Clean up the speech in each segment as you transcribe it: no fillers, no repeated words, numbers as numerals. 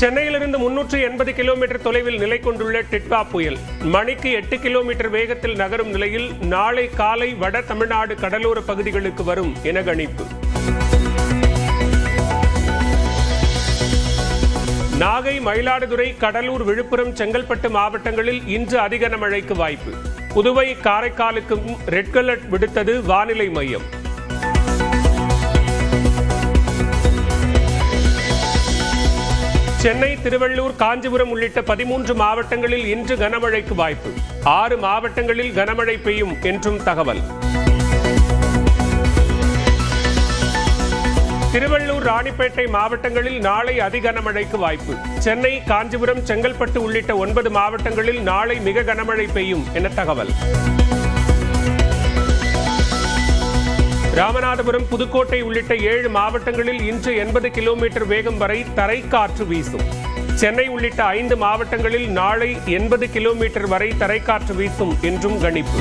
சென்னையிலிருந்து 380 கிலோமீட்டர் தொலைவில் நிலை கொண்டுள்ள டிட்வா புயல் மணிக்கு 8 கிலோமீட்டர் வேகத்தில் நகரும் நிலையில் நாளை காலை வட தமிழ்நாடு கடலோர பகுதிகளுக்கு வரும் என கணிப்பு. நாகை, மயிலாடுதுறை, கடலூர், விழுப்புரம், செங்கல்பட்டு மாவட்டங்களில் இன்று அதிக கனமழைக்கு வாய்ப்பு. புதுவை, காரைக்காலுக்கும் ரெட் அலர்ட் விடுத்தது வானிலை மையம். சென்னை, திருவள்ளூர், காஞ்சிபுரம் உள்ளிட்ட 13 மாவட்டங்களில் இன்று கனமழைக்கு வாய்ப்பு. 6 மாவட்டங்களில் கனமழை பெய்யும் என்றும் தகவல். திருவள்ளூர், ராணிப்பேட்டை மாவட்டங்களில் நாளை அதி கனமழைக்கு வாய்ப்பு. சென்னை, காஞ்சிபுரம், செங்கல்பட்டு உள்ளிட்ட 9 மாவட்டங்களில் நாளை மிக கனமழை பெய்யும் என தகவல். ராமநாதபுரம், புதுக்கோட்டை உள்ளிட்ட 7 மாவட்டங்களில் இன்று 80 கிலோமீட்டர் வேகம் வரை தரைக்காற்று வீசும். சென்னை உள்ளிட்ட 5 மாவட்டங்களில் நாளை 80 கிலோமீட்டர் வரை தரைக்காற்று வீசும் என்றும் கணிப்பு.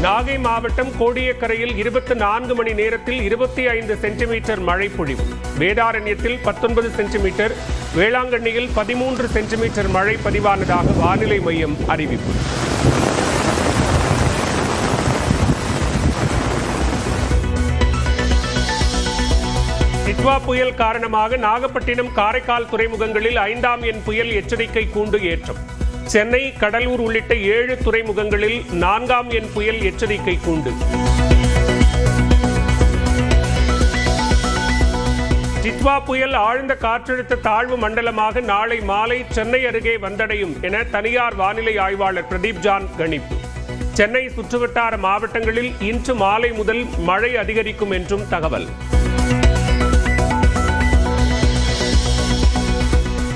நாகை மாவட்டம் கோடியக்கரையில் 24 மணி நேரத்தில் 25 சென்டிமீட்டர் மழை பொழிவு. வேதாரண்யத்தில் 19 சென்டிமீட்டர், வேளாங்கண்ணியில் 13 சென்டிமீட்டர் மழை பதிவானதாக வானிலை மையம் அறிவிப்பு. டிட்வா புயல் காரணமாக நாகப்பட்டினம், காரைக்கால் துறைமுகங்களில் 5ஆம் எண் புயல் எச்சரிக்கை கூண்டு ஏற்றம். சென்னை, கடலூர் உள்ளிட்ட 7 துறைமுகங்களில் 4ஆம் எண் புயல் எச்சரிக்கை கூண்டு. டிட்வா புயல் ஆழ்ந்த காற்றழுத்த தாழ்வு மண்டலமாக நாளை மாலை சென்னை அருகே வந்தடையும் என தனியார் வானிலை ஆய்வாளர் பிரதீப் ஜான் கணிப்பு. சென்னை சுற்றுவட்டார மாவட்டங்களில் இன்று மாலை முதல் மழை அதிகரிக்கும் என்றும் தகவல்.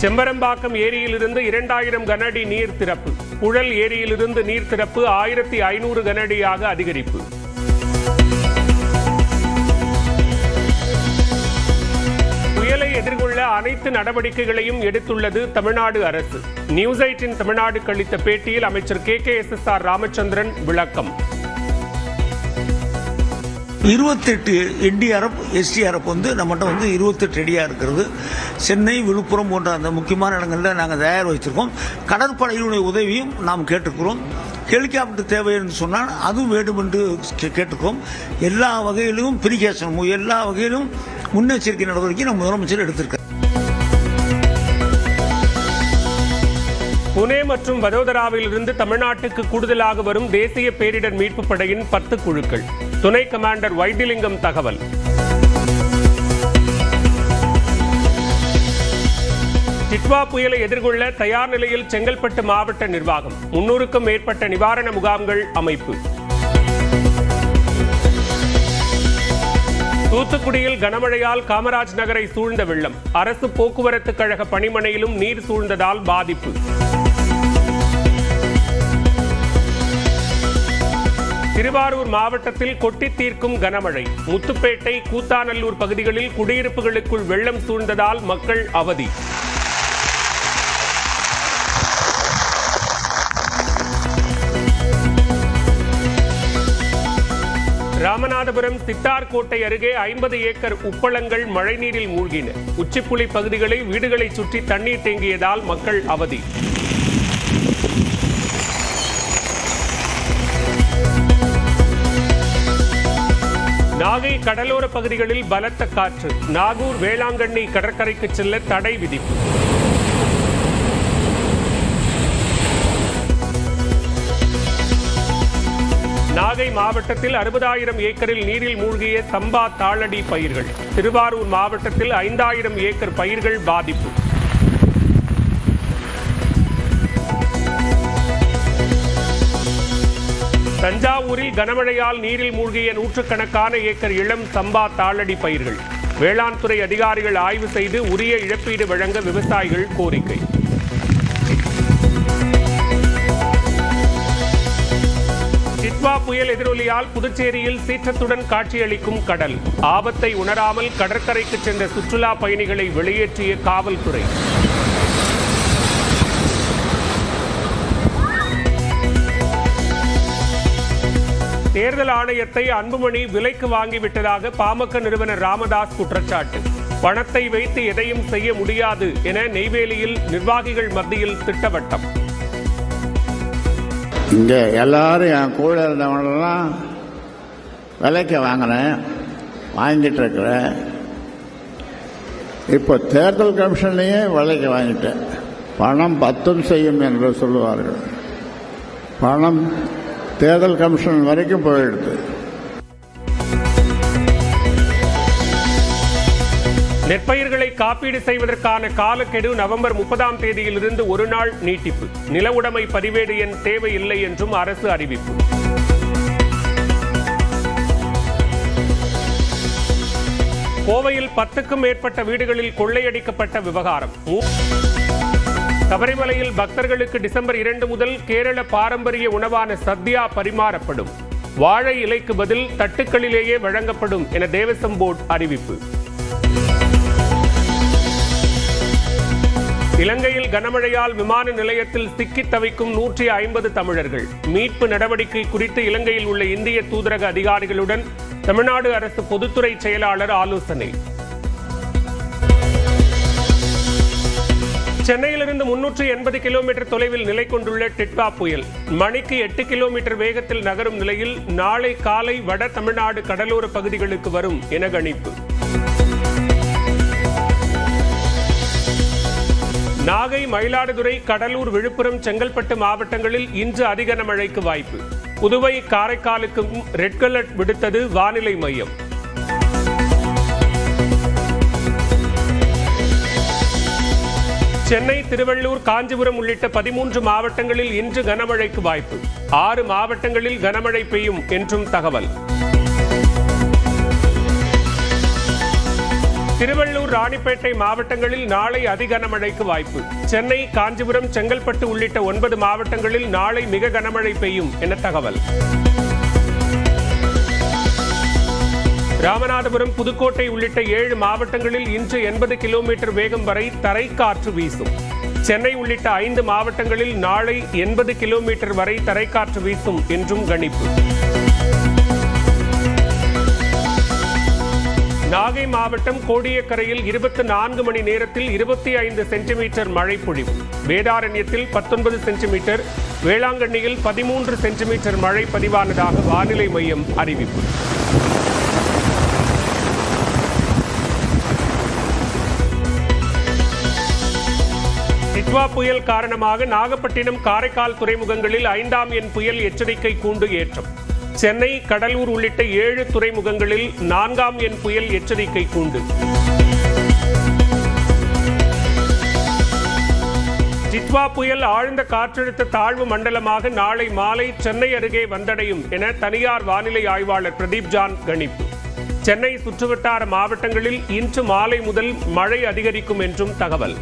செம்பரம்பாக்கம் ஏரியிலிருந்து 2000 கனஅடி நீர் திறப்பு. புழல் ஏரியிலிருந்து நீர் திறப்பு 1500 கனஅடியாக அதிகரிப்பு. புயலை எதிர்கொள்ள அனைத்து நடவடிக்கைகளையும் எடுத்துள்ளது தமிழ்நாடு அரசு. நியூஸ் 8 தமிழ்நாடு அளித்த பேட்டியில் அமைச்சர் KKSSR ராமச்சந்திரன் விளக்கம். 28 NDRF, SDRF நம்மகிட்ட 28 ரெடியாக இருக்கிறது. சென்னை, விழுப்புரம் போன்ற அந்த முக்கியமான இடங்களில் நாங்கள் தயார் வச்சிருக்கோம். கடற்படையினுடைய உதவியும் நாம் கேட்டுக்கிறோம். ஹெலிகாப்டர் தேவைன்னு சொன்னால் அதுவும் வேண்டும் என்று கேட்டுக்கிறோம். எல்லா வகையிலும் பிரிகேஷன், எல்லா வகையிலும் முன்னெச்சரிக்கை நடவடிக்கை நம்ம முதலமைச்சர் எடுத்திருக்கார். புனே மற்றும் வதோதராவில் இருந்து தமிழ்நாட்டுக்கு கூடுதலாக வரும் தேசிய பேரிடர் மீட்பு படையின் 10 குழுக்கள். துணை கமாண்டர் வைத்திலிங்கம் தகவல். டிட்வா புயலை எதிர்கொள்ள தயார் நிலையில் செங்கல்பட்டு மாவட்ட நிர்வாகம். 300க்கும் மேற்பட்ட நிவாரண முகாம்கள் அமைப்பு. தூத்துக்குடியில் கனமழையால் காமராஜ் நகரை சூழ்ந்த வெள்ளம். அரசு போக்குவரத்து கழக பணிமனையிலும் நீர் சூழ்ந்ததால் பாதிப்பு. திருவாரூர் மாவட்டத்தில் கொட்டி தீர்க்கும் கனமழை. முத்துப்பேட்டை, கூத்தாநல்லூர் பகுதிகளில் குடியிருப்புகளுக்குள் வெள்ளம் சூழ்ந்ததால் மக்கள் அவதி. ராமநாதபுரம் சித்தார்கோட்டை அருகே 50 ஏக்கர் உப்பளங்கள் மழைநீரில் மூழ்கின. உச்சிப்புலி பகுதிகளை வீடுகளை சுற்றி தண்ணீர் தேங்கியதால் மக்கள் அவதி. நாகை கடலோர பகுதிகளில் பலத்த காற்று. நாகூர், வேளாங்கண்ணி கடற்கரைக்கு செல்ல தடை விதிப்பு. நாகை மாவட்டத்தில் 60,000 ஏக்கரில் நீரில் மூழ்கிய சம்பா, தாளடி பயிர்கள். திருவாரூர் மாவட்டத்தில் 5,000 ஏக்கர் பயிர்கள் பாதிப்பு. தஞ்சாவூரில் கனமழையால் நீரில் மூழ்கிய 100கணக்கான ஏக்கர் இளம் சம்பா, தாளடி பயிர்கள். வேளாண் துறை அதிகாரிகள் ஆய்வு செய்து உரிய இழப்பீடு வழங்க விவசாயிகள் கோரிக்கை. டிட்வா புயல் எதிரொலியால் புதுச்சேரியில் சீற்றத்துடன் காட்சியளிக்கும் கடல். ஆபத்தை உணராமல் கடற்கரைக்கு சென்ற சுற்றுலா பயணிகளை வெளியேற்றிய காவல்துறை. தேர்தல் ஆணையத்தை அன்புமணி விலைக்கு வாங்கிவிட்டதாக பாமக நிறுவனர் ராமதாஸ் குற்றச்சாட்டு. பணத்தை வைத்து எதையும் செய்ய முடியாது என நெய்வேலியில் நிர்வாகிகள் மத்தியில் திட்டவட்டம். இங்க எல்லாரும் என் கூட இருந்தவங்களெல்லாம் விலைக்கு வாங்கினேன், வாங்கிட்டு இருக்கிறேன். இப்போ தேர்தல் கமிஷன்லேயே விலைக்கு வாங்கிட்டேன். பணம் பத்தும் செய்யும் என்று சொல்லுவார்கள். பணம் தேர்தல் கமிஷன் வரைக்கும் போயிடுது. நெற்பயிர்களை காப்பீடு செய்வதற்கான காலக்கெடு நவம்பர் 30ஆம் தேதியிலிருந்து ஒரு நாள் நீட்டிப்பு. நில உடைமை பதிவேடு எண் தேவையில்லை என்றும் அரசு அறிவிப்பு. கோவையில் 10க்கும் மேற்பட்ட வீடுகளில் கொள்ளையடிக்கப்பட்ட விவகாரம். சபரிமலையில் பக்தர்களுக்கு டிசம்பர் 2 முதல் கேரள பாரம்பரிய உணவான சத்யா பரிமாறப்படும். வாழை இலைக்கு பதில் தட்டுக்களிலேயே வழங்கப்படும் என தேவசம் போர்டு அறிவிப்பு. இலங்கையில் கனமழையால் விமான நிலையத்தில் சிக்கித் தவிக்கும் 150 தமிழர்கள். மீட்பு நடவடிக்கை குறித்து இலங்கையில் உள்ள இந்திய தூதரக அதிகாரிகளுடன் தமிழ்நாடு அரசு பொதுத்துறை செயலாளர் ஆலோசனை. சென்னையிலிருந்து 380 கிலோமீட்டர் தொலைவில் நிலை கொண்டுள்ள டிட்வா புயல் மணிக்கு 8 கிலோமீட்டர் வேகத்தில் நகரும் நிலையில் நாளை காலை வட தமிழ்நாடு கடலோர பகுதிகளுக்கு வரும் என கணிப்பு. நாகை, மயிலாடுதுறை, கடலூர், விழுப்புரம், செங்கல்பட்டு மாவட்டங்களில் இன்று அதி கனமழைக்கு வாய்ப்பு. புதுவை, காரைக்காலுக்கும் ரெட் அலர்ட் விடுத்தது வானிலை மையம். சென்னை, திருவள்ளூர், காஞ்சிபுரம் உள்ளிட்ட 13 மாவட்டங்களில் இன்று கனமழைக்கு வாய்ப்பு. 6 மாவட்டங்களில் கனமழை பெய்யும் என்றும் தகவல். திருவள்ளூர், ராணிப்பேட்டை மாவட்டங்களில் நாளை அதி கனமழைக்கு வாய்ப்பு. சென்னை, காஞ்சிபுரம், செங்கல்பட்டு உள்ளிட்ட 9 மாவட்டங்களில் நாளை மிக கனமழை பெய்யும் என தகவல். ராமநாதபுரம், புதுக்கோட்டை உள்ளிட்ட 7 மாவட்டங்களில் இன்று 80 கிலோமீட்டர் வேகம் வரை தரைக்காற்று வீசும். சென்னை உள்ளிட்ட 5 மாவட்டங்களில் நாளை 80 கிலோமீட்டர் வரை தரைக்காற்று வீசும் என்றும் கணிப்பு. நாகை மாவட்டம் கோடியக்கரையில் 24 மணி நேரத்தில் 25 சென்டிமீட்டர் மழை பொழிவு. வேதாரண்யத்தில் 19 சென்டிமீட்டர், வேளாங்கண்ணியில் 13 சென்டிமீட்டர் மழை பதிவானதாக வானிலை மையம் அறிவிப்பு. டிட்வா புயல் காரணமாக நாகப்பட்டினம், காரைக்கால் துறைமுகங்களில் 5ஆம் எண் புயல் எச்சரிக்கை கூண்டு ஏற்றம். சென்னை, கடலூர் உள்ளிட்ட 7 துறைமுகங்களில் 4ஆம் எண் புயல் எச்சரிக்கை கூண்டு. டிட்வா புயல் ஆழ்ந்த காற்றழுத்த தாழ்வு மண்டலமாக நாளை மாலை சென்னை அருகே வந்தடையும் என தனியார் வானிலை ஆய்வாளர் பிரதீப் ஜான் கணிப்பு. சென்னை சுற்றுவட்டார மாவட்டங்களில் இன்று மாலை முதல் மழை அதிகரிக்கும் என்றும் தகவல்.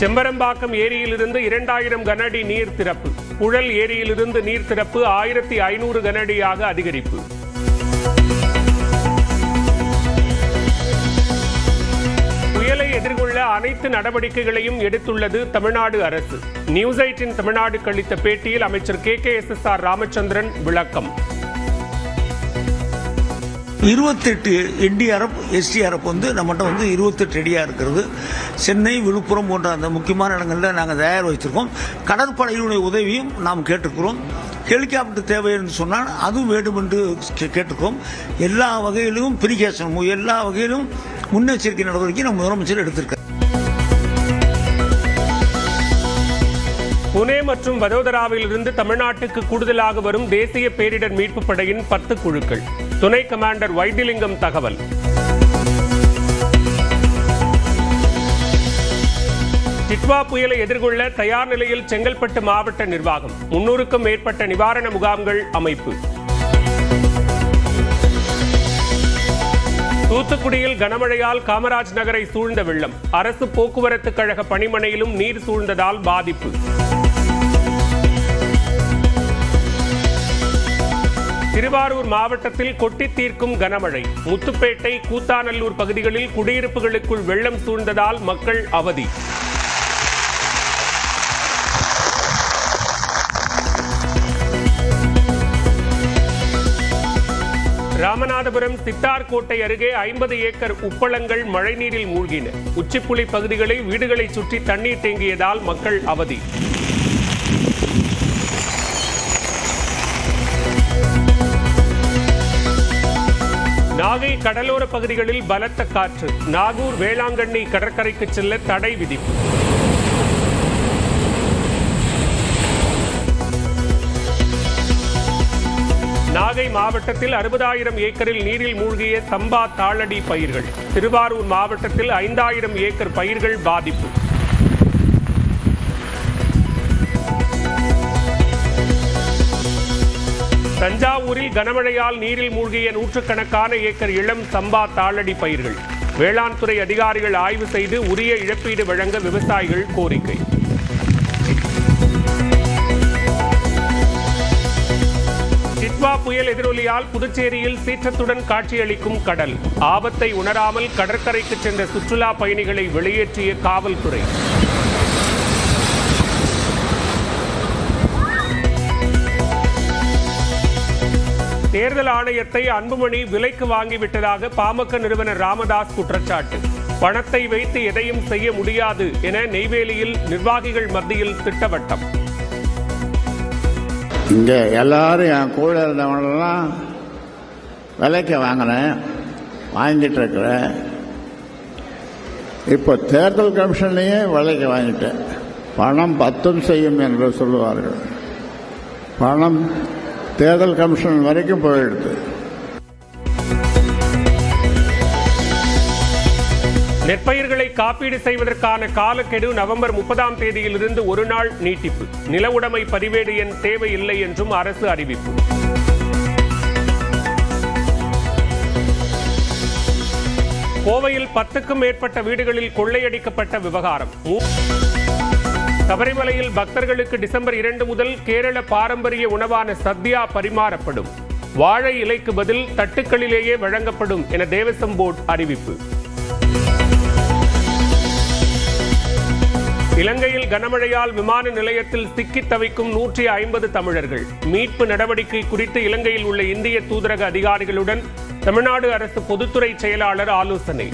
செம்பரம்பாக்கம் ஏரியிலிருந்து 2000 கனஅடி நீர் திறப்பு. புழல் ஏரியிலிருந்து நீர் திறப்பு 1500 கனஅடியாக அதிகரிப்பு. புயலை எதிர்கொள்ள அனைத்து நடவடிக்கைகளையும் எடுத்துள்ளது தமிழ்நாடு அரசு. நியூஸ் 8 தமிழ்நாடு அளித்த பேட்டியில் அமைச்சர் KKSSR ராமச்சந்திரன் விளக்கம். 28 NDRF, SDRF நம்மகிட்ட 28 ரெடியாக இருக்கிறது. சென்னை, விழுப்புரம் போன்ற அந்த முக்கியமான இடங்களில் நாங்கள் தயார் வச்சிருக்கோம். கடற்படையினுடைய உதவியும் நாம் கேட்டிருக்கிறோம். ஹெலிகாப்டர் தேவை என்று சொன்னால் அதுவும் வேண்டும் என்று கேட்டிருக்கோம். எல்லா வகையிலும் பிரிகேஷன், எல்லா வகையிலும் முன்னெச்சரிக்கை நடவடிக்கை நம்ம முதலமைச்சர் எடுத்திருக்கார். புனே மற்றும் வதோதராவில் இருந்து தமிழ்நாட்டுக்கு கூடுதலாக வரும் தேசிய பேரிடர் மீட்பு படையின் 10 குழுக்கள். துணை கமாண்டர் வைத்திலிங்கம் தகவல். டிட்வா புயலை எதிர்கொள்ள தயார் நிலையில் செங்கல்பட்டு மாவட்ட நிர்வாகம். 300க்கும் மேற்பட்ட நிவாரண முகாம்கள் அமைப்பு. தூத்துக்குடியில் கனமழையால் காமராஜ் நகரை சூழ்ந்த வெள்ளம். அரசு போக்குவரத்து கழக பணிமனையிலும் நீர் சூழ்ந்ததால் பாதிப்பு. திருவாரூர் மாவட்டத்தில் கொட்டி தீர்க்கும் கனமழை. முத்துப்பேட்டை, கூத்தாநல்லூர் பகுதிகளில் குடியிருப்புகளுக்குள் வெள்ளம் சூழ்ந்ததால் மக்கள் அவதி. ராமநாதபுரம் சித்தார்கோட்டை அருகே 50 ஏக்கர் உப்பளங்கள் மழைநீரில் மூழ்கின. உச்சிப்புலி பகுதிகளை வீடுகளை சுற்றி தண்ணீர் தேங்கியதால் மக்கள் அவதி. நாகை கடலோர பகுதிகளில் பலத்த காற்று. நாகூர் வேளாங்கண்ணி கடற்கரைக்கு செல்ல தடை விதிப்பு. நாகை மாவட்டத்தில் 60,000 ஏக்கரில் நீரில் மூழ்கிய சம்பா தாளடி பயிர்கள். திருவாரூர் மாவட்டத்தில் 5,000 ஏக்கர் பயிர்கள் பாதிப்பு. தஞ்சாவூரில் கனமழையால் நீரில் மூழ்கிய நூற்றுக்கணக்கான ஏக்கர் இளம் சம்பா தாளடி பயிர்கள். வேளாண் துறை அதிகாரிகள் ஆய்வு செய்து உரிய இழப்பீடு வழங்க விவசாயிகள் கோரிக்கை. டிட்வா புயல் எதிரொலியால் புதுச்சேரியில் சீற்றத்துடன் காட்சியளிக்கும் கடல். ஆபத்தை உணராமல் கடற்கரைக்கு சென்ற சுற்றுலா பயணிகளை வெளியேற்றிய காவல்துறை. தேர்தல் ஆணையத்தை அன்புமணி விலைக்கு வாங்கிவிட்டதாக பாமக நிறுவனர் ராமதாஸ் குற்றச்சாட்டு. பணத்தை வைத்து எதையும் செய்ய முடியாது என நெய்வேலியில் நிர்வாகிகள் மத்தியில் திட்டவட்டம். இங்கே எல்லாரும் என் கூட இருந்தவங்களெல்லாம் விலைக்கு வாங்கினேன், வாங்கிட்டு இருக்கிறேன். இப்போ தேர்தல் கமிஷன்லேயே விலைக்கு வாங்கிட்டேன். பணம் பத்தும் செய்யும் என்று சொல்லுவார்கள். பணம் தேர்தல் கமிஷன் வரைக்கும் போயிடுது. நெற்பயிர்களை காப்பீடு செய்வதற்கான காலக்கெடு நவம்பர் 30ஆம் தேதியிலிருந்து ஒரு நாள் நீட்டிப்பு. நில உடைமை பதிவேடு எண் தேவையில்லை என்றும் அரசு அறிவிப்பு. கோவையில் 10க்கும் மேற்பட்ட வீடுகளில் கொள்ளையடிக்கப்பட்ட விவகாரம். சபரிமலையில் பக்தர்களுக்கு டிசம்பர் 2 முதல் கேரள பாரம்பரிய உணவான சத்யா பரிமாறப்படும். வாழை இலைக்கு பதில் தட்டுக்களிலேயே வழங்கப்படும் என தேவசம் போர்டு அறிவிப்பு. இலங்கையில் கனமழையால் விமான நிலையத்தில் சிக்கித் தவிக்கும் 150 தமிழர்கள். மீட்பு நடவடிக்கை குறித்து இலங்கையில் உள்ள இந்திய தூதரக அதிகாரிகளுடன் தமிழ்நாடு அரசு பொதுத்துறை செயலாளர் ஆலோசனை.